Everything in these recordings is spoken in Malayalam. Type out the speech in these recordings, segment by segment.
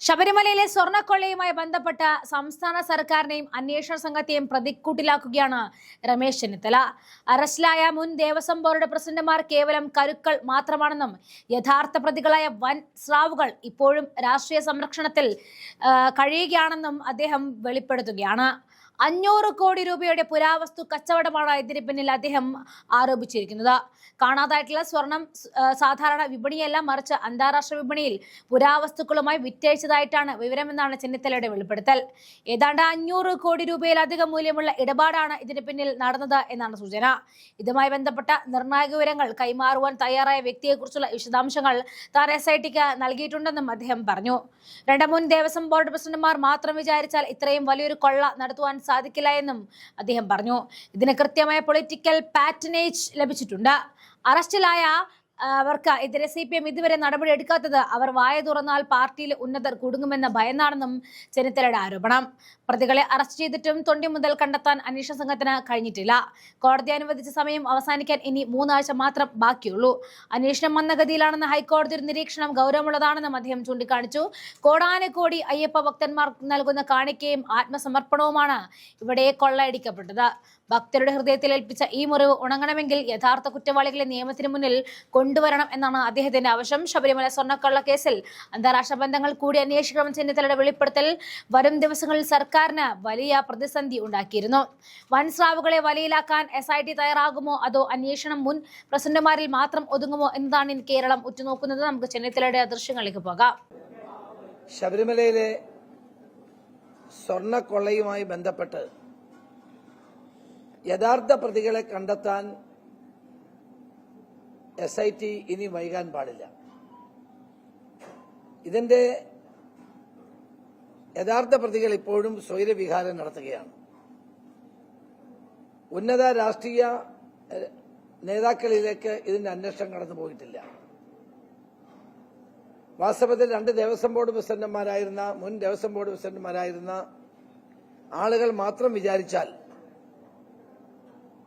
ശബരിമലയിലെ സ്വർണ്ണക്കൊള്ളയുമായി ബന്ധപ്പെട്ട സംസ്ഥാന സർക്കാരിനെയും അന്വേഷണ സംഘത്തെയും പ്രതിക്കൂട്ടിലാക്കുകയാണ് രമേശ് ചെന്നിത്തല. അറസ്റ്റിലായ മുൻ ദേവസ്വം ബോർഡ് പ്രസിഡന്റുമാർ കേവലം കരുക്കൾ മാത്രമാണെന്നും യഥാർത്ഥ പ്രതികളായ വൻ സ്രാവുകൾ ഇപ്പോഴും രാഷ്ട്രീയ സംരക്ഷണത്തിൽ കഴിയുകയാണെന്നും അദ്ദേഹം വെളിപ്പെടുത്തുകയാണ്. 500 കോടി രൂപയുടെ പുരാവസ്തു കച്ചവടമാണ് ഇതിന് പിന്നിൽ അദ്ദേഹം ആരോപിച്ചിരിക്കുന്നത്. കാണാതായിട്ടുള്ള സ്വർണം സാധാരണ വിപണിയല്ല, മറിച്ച് അന്താരാഷ്ട്ര വിപണിയിൽ പുരാവസ്തുക്കളുമായി വിറ്റഴിച്ചതായിട്ടാണ് വിവരമെന്നാണ് ചെന്നിത്തലയുടെ വെളിപ്പെടുത്തൽ. ഏതാണ്ട് 500 കോടി രൂപയിലധികം മൂല്യമുള്ള ഇടപാടാണ് ഇതിന് പിന്നിൽ നടന്നത് എന്നാണ് സൂചന. ഇതുമായി ബന്ധപ്പെട്ട നിർണായക വിവരങ്ങൾ കൈമാറുവാൻ തയ്യാറായ വ്യക്തിയെക്കുറിച്ചുള്ള വിശദാംശങ്ങൾ താൻ SITക്ക് നൽകിയിട്ടുണ്ടെന്നും അദ്ദേഹം പറഞ്ഞു. 2 മുൻ ദേവസ്വം ബോർഡ് പ്രസിഡന്റുമാർ മാത്രം വിചാരിച്ചാൽ ഇത്രയും വലിയൊരു കൊള്ള നടത്തുവാൻ സാധിക്കില്ല എന്നും അദ്ദേഹം പറഞ്ഞു. ഇതിന് കൃത്യമായ പൊളിറ്റിക്കൽ പാറ്റനേജ് ലഭിച്ചിട്ടുണ്ട്. അറസ്റ്റിലായ അവർക്ക് എതിരെ CPM ഇതുവരെ നടപടി എടുക്കാത്തത് അവർ വായ തുറന്നാൽ പാർട്ടിയിലെ ഉന്നതർ കുടുങ്ങുമെന്ന ഭയന്നാണെന്നും ചെന്നിത്തലയുടെ ആരോപണം. പ്രതികളെ അറസ്റ്റ് ചെയ്തിട്ടും തൊണ്ടി മുതൽ കണ്ടെത്താൻ അന്വേഷണ സംഘത്തിന് കഴിഞ്ഞിട്ടില്ല. കോടതി അനുവദിച്ച സമയം അവസാനിക്കാൻ ഇനി 3 ആഴ്ച മാത്രം ബാക്കിയുള്ളൂ. അന്വേഷണം മന്ദഗതിയിലാണെന്ന ഹൈക്കോടതി നിരീക്ഷണം ഗൗരവമുള്ളതാണെന്നും അദ്ദേഹം ചൂണ്ടിക്കാണിച്ചു. കോടാനുകോടി അയ്യപ്പ ഭക്തന്മാർ നൽകുന്ന കാണിക്കയും ആത്മസമർപ്പണവുമാണ് ഇവിടെ കൊള്ളയടിക്കപ്പെട്ടത്. ഭക്തരുടെ ഹൃദയത്തിൽ ഏൽപ്പിച്ച ഈ മുറിവ് ഉണങ്ങണമെങ്കിൽ യഥാർത്ഥ കുറ്റവാളികളെ നിയമത്തിന് മുന്നിൽ കൊണ്ടുവരണം എന്നാണ് അദ്ദേഹത്തിന്റെ ആവശ്യം. ശബരിമല സ്വർണ്ണക്കള്ള കേസിൽ അന്താരാഷ്ട്ര ബന്ധങ്ങൾ കൂടി അന്വേഷിക്കണമെന്ന് ചെന്നിത്തലയുടെ വെളിപ്പെടുത്തൽ വരും ദിവസങ്ങളിൽ സർക്കാരിന് വലിയ പ്രതിസന്ധി ഉണ്ടാക്കിയിരുന്നു. വൻ സ്രാവുകളെ വലയിലാക്കാൻ SIT തയ്യാറാകുമോ അതോ അന്വേഷണം മുൻ പ്രസിഡന്റുമാരിൽ മാത്രം ഒതുങ്ങുമോ എന്നതാണ് കേരളം ഉറ്റുനോക്കുന്നത്. നമുക്ക് ചെന്നിത്തലയുടെ ദൃശ്യങ്ങളിലേക്ക് പോകാം. ശബരിമലയിലെ സ്വർണ്ണക്കൊള്ളയുമായി ബന്ധപ്പെട്ട് യഥാർത്ഥ പ്രതികളെ കണ്ടെത്താൻ SIT ഇനി വൈകാൻ പാടില്ല. ഇതിന്റെ യഥാർത്ഥ പ്രതികൾ ഇപ്പോഴും സ്വൈരവിഹാരം നടത്തുകയാണ്. ഉന്നത രാഷ്ട്രീയ നേതാക്കളിലേക്ക് ഇതിന്റെ അന്വേഷണം കടന്നു പോയിട്ടില്ല. വാസ്തവത്തിൽ 2 ദേവസ്വം ബോർഡ് പ്രസിഡന്റുമാരായിരുന്ന മുൻ ദേവസ്വം ബോർഡ് പ്രസിഡന്റുമാരായിരുന്ന ആളുകൾ മാത്രം വിചാരിച്ചാൽ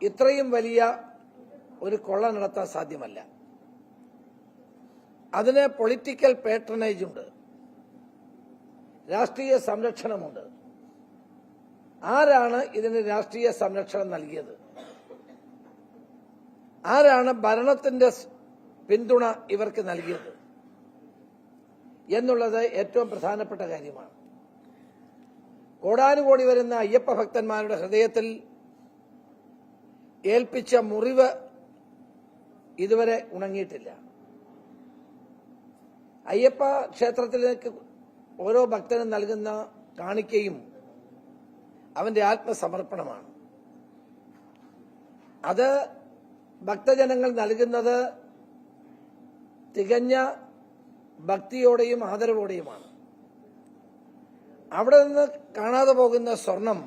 ഇത്രയും വലിയ ഒരു കൊള്ള നടത്താൻ സാധ്യമല്ല. അതിന് പൊളിറ്റിക്കൽ പാട്രണേജ് ഉണ്ട്, രാഷ്ട്രീയ സംരക്ഷണമുണ്ട്. ആരാണ് ഇതിന് രാഷ്ട്രീയ സംരക്ഷണം നൽകിയത്? ആരാണ് ഭരണത്തിന്റെ പിന്തുണ ഇവർക്ക് നൽകിയത് എന്നുള്ളത് ഏറ്റവും പ്രധാനപ്പെട്ട കാര്യമാണ്. കോടാനുകോടി വരുന്ന അയ്യപ്പ ഭക്തന്മാരുടെ ഹൃദയത്തിൽ ഏൽപ്പിച്ച മുറിവ് ഇതുവരെ ഉണങ്ങിയിട്ടില്ല. അയ്യപ്പ ക്ഷേത്രത്തിലേക്ക് ഓരോ ഭക്തനും നൽകുന്ന കാണിക്കയും അവന്റെ ആത്മസമർപ്പണമാണ്. അത് ഭക്തജനങ്ങൾ നൽകുന്നത് തികഞ്ഞ ഭക്തിയോടെയും ആദരവോടെയുമാണ്. അവിടെ നിന്ന് കാണാതെ പോകുന്ന സ്വർണം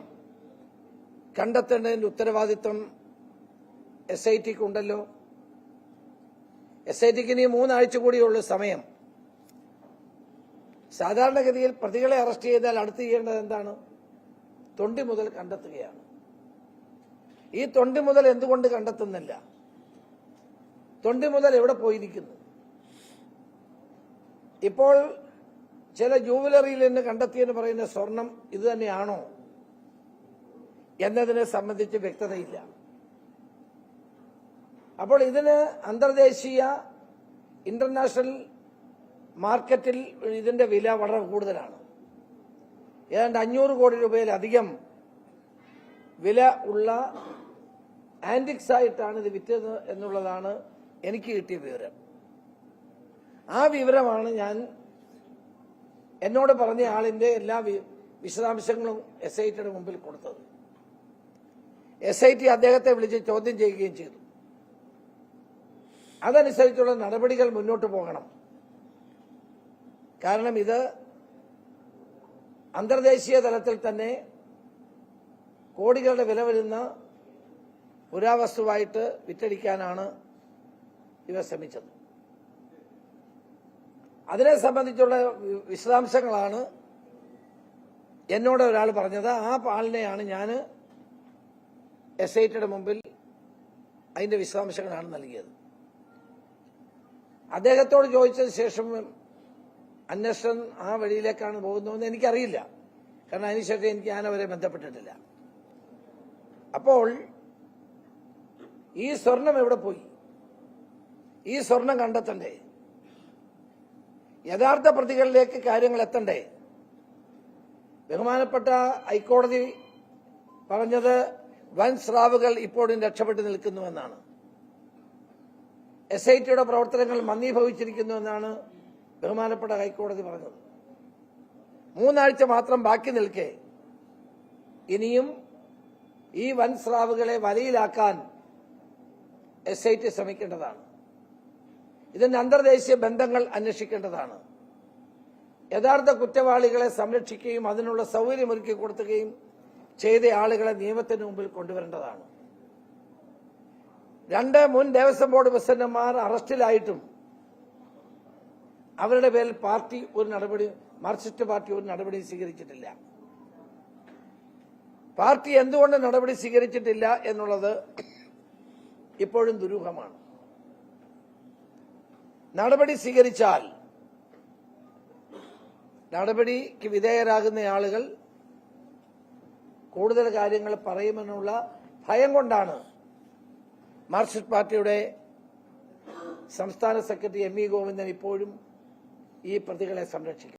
കണ്ടെത്തേണ്ടതിന്റെ ഉത്തരവാദിത്വം SITക്ക് ഉണ്ടല്ലോ. SITക്ക് ഇനി 3 ആഴ്ച കൂടിയുള്ള സമയം. സാധാരണഗതിയിൽ പ്രതികളെ അറസ്റ്റ് ചെയ്താൽ അടുത്ത് ചെയ്യേണ്ടത് എന്താണ്? തൊണ്ടി മുതൽ കണ്ടെത്തുകയാണ്. ഈ തൊണ്ടി മുതൽ എന്തുകൊണ്ട് കണ്ടെത്തുന്നില്ല? തൊണ്ടി മുതൽ എവിടെ പോയിരിക്കുന്നു? ഇപ്പോൾ ചില ജൂവലറിയിൽ നിന്ന് കണ്ടെത്തിയെന്ന് പറയുന്ന സ്വർണം ഇത് തന്നെയാണോ എന്നതിനെ സംബന്ധിച്ച് വ്യക്തതയില്ല. അപ്പോൾ ഇതിന് അന്തർദേശീയ ഇന്റർനാഷണൽ മാർക്കറ്റിൽ ഇതിന്റെ വില വളരെ കൂടുതലാണ്. ഏതാണ്ട് 500 കോടി രൂപയിലധികം വില ഉള്ള ആന്റിക്സ് ആയിട്ടാണ് ഇത് വിറ്റത് എന്നുള്ളതാണ് എനിക്ക് കിട്ടിയ വിവരം. ആ വിവരമാണ് ഞാൻ എന്നോട് പറഞ്ഞ ആളിന്റെ എല്ലാ വിശദാംശങ്ങളും SITയുടെ മുമ്പിൽ കൊടുത്തത്. SIT അദ്ദേഹത്തെ വിളിച്ച് ചോദ്യം ചെയ്യുകയും ചെയ്തു. അതനുസരിച്ചുള്ള നടപടികൾ മുന്നോട്ട് പോകണം. കാരണം ഇത് അന്തർദേശീയ തലത്തിൽ തന്നെ കോടികളുടെ വില വരുന്ന പുരാവസ്തുവായിട്ട് വിറ്റഴിക്കാനാണ് ഇവർ ശ്രമിച്ചത്. അതിനെ സംബന്ധിച്ചുള്ള വിശദാംശങ്ങളാണ് എന്നോട് ഒരാൾ പറഞ്ഞത്. ആ ആളിനെയാണ് ഞാൻ SITയുടെ മുമ്പിൽ അതിന്റെ വിശദാംശങ്ങളാണ് നൽകിയത്. അദ്ദേഹത്തോട് ചോദിച്ചതിന് ശേഷം അന്വേഷണം ആ വഴിയിലേക്കാണ് പോകുന്നതെന്ന് എനിക്കറിയില്ല. കാരണം അതിനുശേഷം ഞാൻ അവരെ ബന്ധപ്പെട്ടിട്ടില്ല. അപ്പോൾ ഈ സ്വർണം എവിടെ പോയി? ഈ സ്വർണം കണ്ടെത്തണ്ടേ? യഥാർത്ഥ പ്രതികളിലേക്ക് കാര്യങ്ങൾ എത്തണ്ടേ? ബഹുമാനപ്പെട്ട ഹൈക്കോടതി പറഞ്ഞത് വൻ സ്രാവുകൾ ഇപ്പോഴും രക്ഷപ്പെട്ടു നിൽക്കുന്നുവെന്നാണ്. SITയുടെ പ്രവർത്തനങ്ങൾ മന്ദീഭവിച്ചിരിക്കുന്നുവെന്നാണ് ബഹുമാനപ്പെട്ട ഹൈക്കോടതി പറഞ്ഞത്. 3 ആഴ്ച മാത്രം ബാക്കി നിൽക്കെ ഇനിയും ഈ വൻ സ്രാവുകളെ വലയിലാക്കാൻ SIT ശ്രമിക്കേണ്ടതാണ്. ഇതിന്റെ അന്തർദേശീയ ബന്ധങ്ങൾ അന്വേഷിക്കേണ്ടതാണ്. യഥാർത്ഥ കുറ്റവാളികളെ സംരക്ഷിക്കുകയും അതിനുള്ള സൗകര്യമൊരുക്കി കൊടുക്കുകയും ചെയ്ത ആളുകളെ നിയമത്തിന് മുമ്പിൽ കൊണ്ടുവരേണ്ടതാണ്. 2 മുൻ ദേവസ്വം ബോർഡ് പ്രസിഡന്റുമാർ അറസ്റ്റിലായിട്ടും അവരുടെ പേരിൽ മാർക്സിസ്റ്റ് പാർട്ടി ഒരു നടപടി സ്വീകരിച്ചിട്ടില്ല. പാർട്ടി എന്തുകൊണ്ട് നടപടി സ്വീകരിച്ചിട്ടില്ല എന്നുള്ളത് ഇപ്പോഴും ദുരൂഹമാണ്. നടപടി സ്വീകരിച്ചാൽ നടപടിക്ക് വിധേയരാകുന്ന ആളുകൾ കൂടുതൽ കാര്യങ്ങൾ പറയുമെന്നുള്ള ഭയം കൊണ്ടാണ് മാർക്സിസ്റ്റ് പാർട്ടിയുടെ സംസ്ഥാന സെക്രട്ടറി ME ഗോവിന്ദൻ ഇപ്പോഴും ഈ പ്രതികളെ സംരക്ഷിക്കുന്നത്.